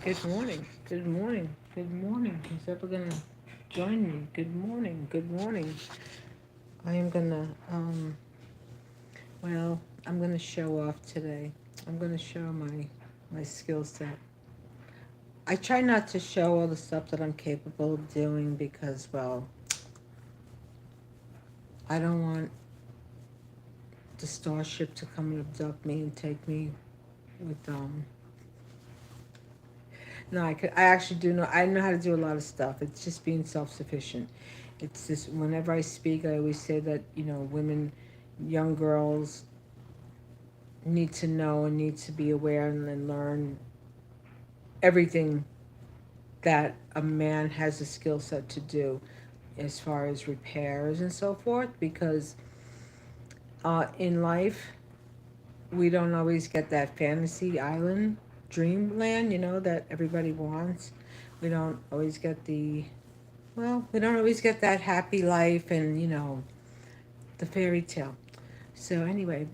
Good morning. Good morning. Good morning. Who's ever gonna join me? Good morning. Good morning. I am gonna I'm gonna show off today. I'm gonna show my skill set. I try not to show all the stuff that I'm capable of doing because I don't want the starship to come and abduct me and take me with no, I actually do know. I know how to do a lot of stuff. It's just being self-sufficient. It's just whenever I speak, I always say that women, young girls need to know and need to be aware and learn everything that a man has a skill set to do, as far as repairs and so forth. Because in life, we don't always get that fantasy island dreamland, that everybody wants. We don't always get we don't always get that happy life and, the fairy tale. So, anyway,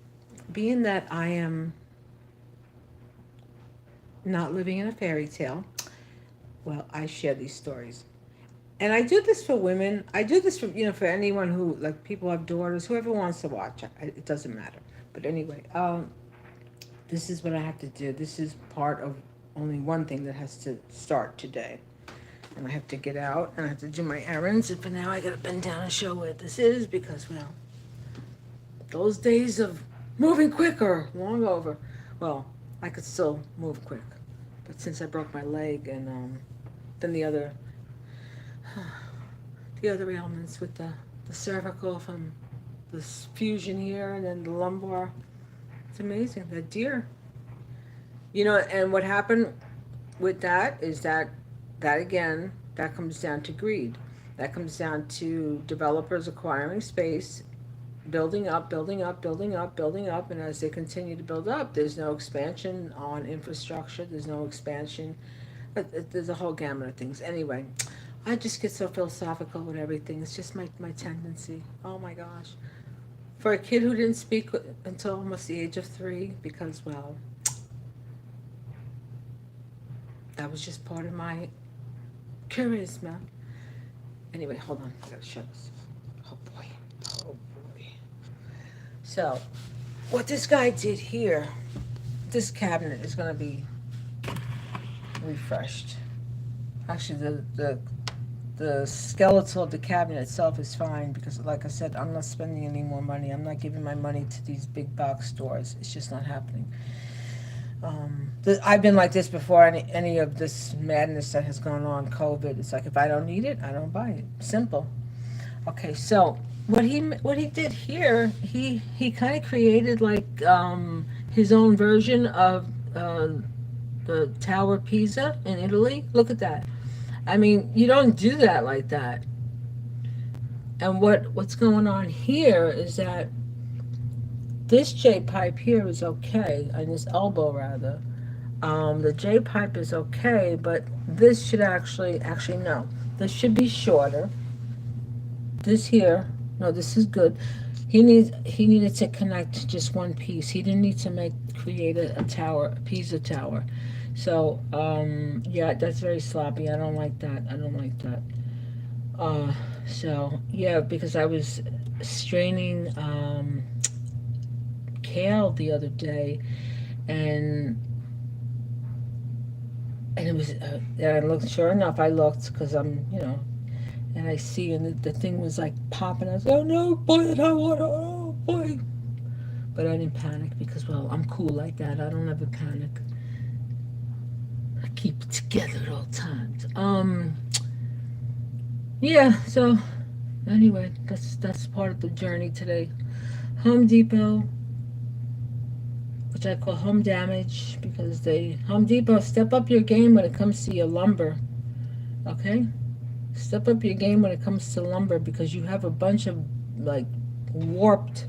being that I am not living in a fairy tale, well, I share these stories. And I do this for women. I do this for, for anyone who, like, people have daughters, whoever wants to watch. It doesn't matter. But anyway, this is what I have to do. This is part of only one thing that has to start today. And I have to get out and I have to do my errands. And for now, I got to bend down and show where this is because, those days of moving quick are long over. Well, I could still move quick. But since I broke my leg and then the other ailments with the cervical from the fusion here and then the lumbar, it's amazing. That deer. And what happened with that is that again, that comes down to greed. That comes down to developers acquiring space, building up, building up, building up, building up, and as they continue to build up, there's no expansion on infrastructure. There's no expansion. There's a whole gamut of things. Anyway, I just get so philosophical with everything. It's just my tendency. Oh my gosh. For a kid who didn't speak until almost the age of 3, because, that was just part of my charisma. Anyway, hold on. I gotta shut this. Oh boy. Oh boy. So, what this guy did here, this cabinet is gonna be refreshed. Actually, the skeletal of the cabinet itself is fine because, like I said, I'm not spending any more money. I'm not giving my money to these big box stores. It's just not happening. I've been like this before. Any of this madness that has gone on, COVID. It's like if I don't need it, I don't buy it. Simple. Okay, so what he did here, he kind of created like his own version of the Tower Pisa in Italy. Look at that. I mean, you don't do that like that. And what's going on here is that this J pipe here is okay, and this elbow rather. The J pipe is okay, but this should actually no. This should be shorter. This here, no, this is good. He needed to connect just one piece. He didn't need to create a tower, a Pisa tower. So yeah, that's very sloppy. I don't like that. I don't like that. Uh, so yeah, because I was straining kale the other day, and it was and I looked. Sure enough, I looked because and I see, and the thing was like popping. I was like, oh no, boy, I don't want to. Oh boy, but I didn't panic because, I'm cool like that. I don't ever panic. I keep it together at all times. Yeah. So anyway, that's part of the journey today. Home Depot, which I call home damage, because Home Depot, step up your game when it comes to your lumber. Okay, step up your game when it comes to lumber because you have a bunch of like warped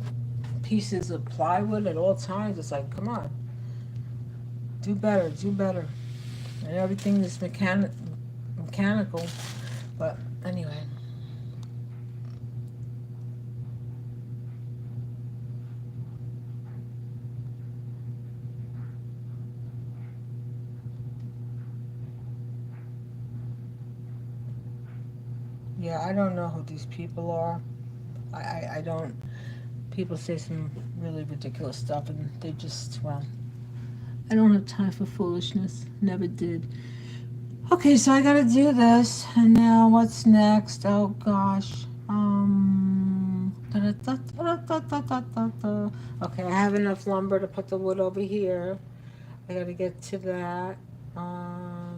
pieces of plywood at all times. It's like, come on, do better, do better. And everything is mechanical. But anyway, Yeah, I don't know who these people are. I don't. People say some really ridiculous stuff, and they just, well, I don't have time for foolishness. Never did. Okay, so I gotta do this, and now what's next? Oh gosh. Okay, I have enough lumber to put the wood over here. I gotta get to that.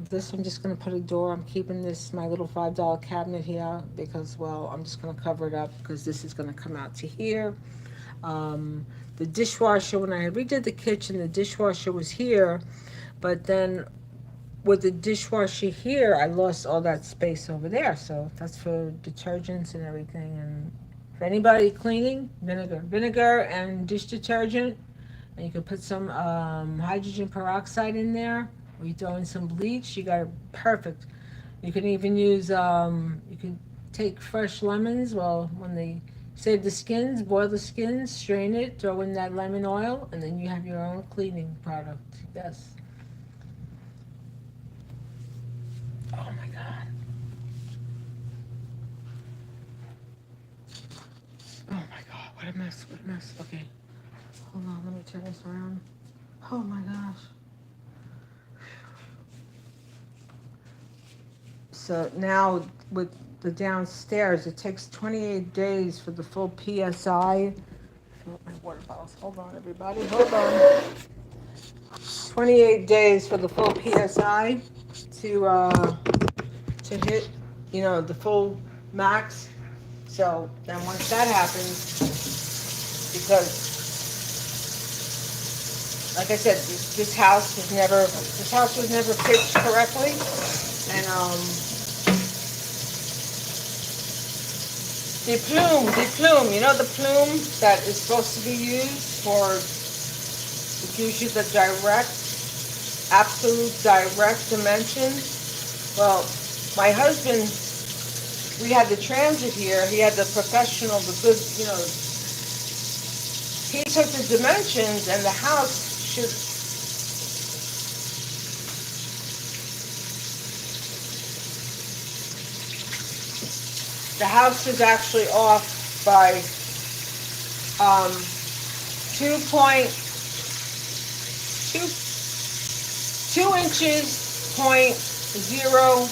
This I'm just gonna put a door. I'm keeping this my little $5 cabinet here because, well, I'm just gonna cover it up because this is gonna come out to here. The dishwasher, when I redid the kitchen, the dishwasher was here, but then with the dishwasher here, I lost all that space over there. So that's for detergents and everything. And for anybody cleaning, vinegar and dish detergent. And you can put some hydrogen peroxide in there, or you throw in some bleach. You got it perfect. You can even use, you can take fresh lemons. Well, when they save the skins, boil the skins, strain it, throw in that lemon oil, and then you have your own cleaning product. Yes. Oh my God. Oh my God. What a mess. What a mess. Okay. Hold on. Let me turn this around. Oh my gosh. So now with the downstairs, it takes 28 days for the full PSI. Fill up my water bottles. Hold on, everybody. Hold on. 28 days for the full PSI to hit, the full max. So then once that happens, because like I said, this house was never pitched correctly, and the plume that is supposed to be used for, it gives you the absolute direct dimensions. Well, my husband, we had the transit here. He had the professional, the good, he took the dimensions, and the house should, the house is actually off by 2 inches, point zero.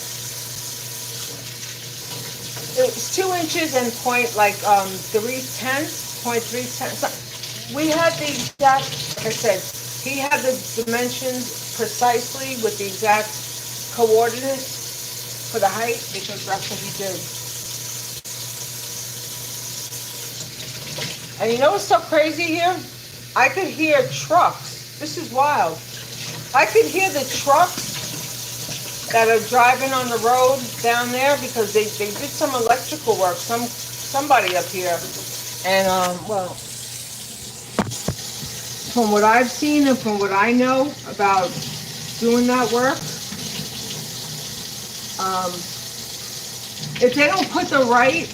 It's 2 inches and point like 3/10, 0.3. We had the exact, like I said, he had the dimensions precisely with the exact coordinates for the height because that's what he did. And you know what's so crazy here? I could hear trucks. This is wild. I could hear the trucks that are driving on the road down there because they did some electrical work, somebody up here. And well, from what I've seen and from what I know about doing that work, if they don't put the right,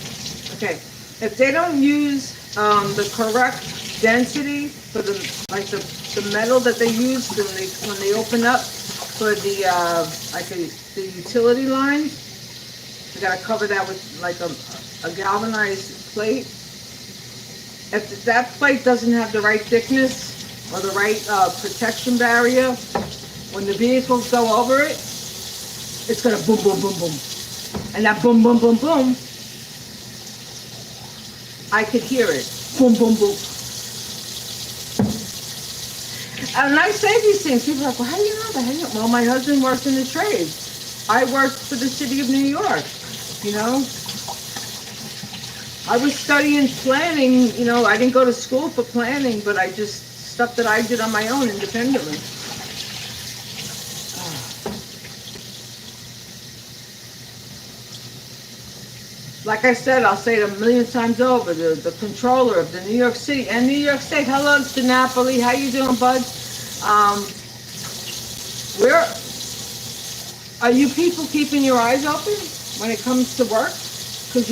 okay, if they don't use the correct density for the metal that they use when they open up for the the utility line, you gotta cover that with like a galvanized plate. If that plate doesn't have the right thickness or the right protection barrier, when the vehicles go over it, it's gonna boom, boom, boom, boom. And that boom, boom, boom, boom, I could hear it. Boom, boom, boom. And I say these things, people are like, well, how do you know that? Well, my husband worked in the trade. I worked for the city of New York, I was studying planning, I didn't go to school for planning, but I just, stuff that I did on my own independently. Like I said, I'll say it a million times over, the controller of the New York City and New York State. Hello, Mr. Napoli. How you doing, bud? Are you people keeping your eyes open when it comes to work? Because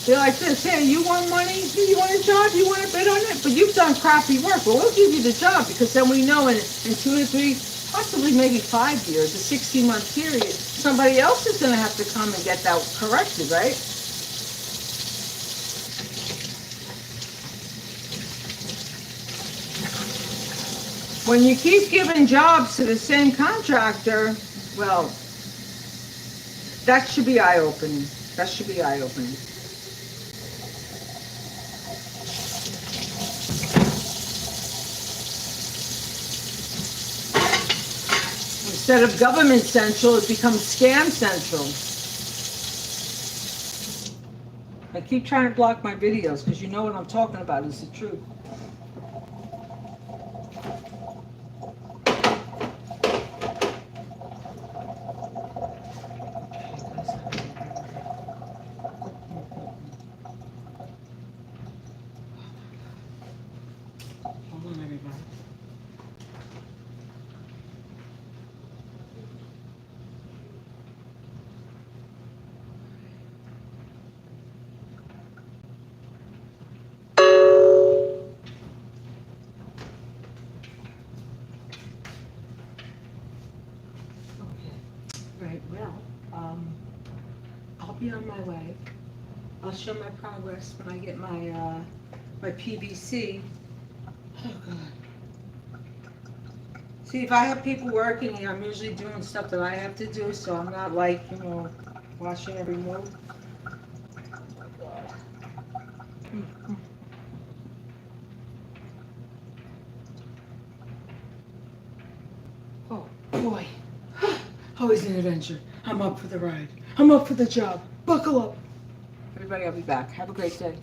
they're like this, hey, you want money? You want a job? You want to bid on it? But you've done crappy work. Well, we'll give you the job because then we know in 2 to 3, possibly maybe 5 years, a 16-month period, somebody else is going to have to come and get that corrected, right? When you keep giving jobs to the same contractor, well, that should be eye-opening. That should be eye-opening. Instead of government central, it becomes scam central. I keep trying to block my videos because you know what I'm talking about is the truth. Hold on, everybody. Right, well, I'll be on my way. I'll show my progress when I get my my PVC. Oh God. See, if I have people working here, I'm usually doing stuff that I have to do, so I'm not like, you know, watching every move. Oh God. Oh boy. Always an adventure. I'm up for the ride. I'm up for the job. Buckle up. Everybody, I'll be back. Have a great day.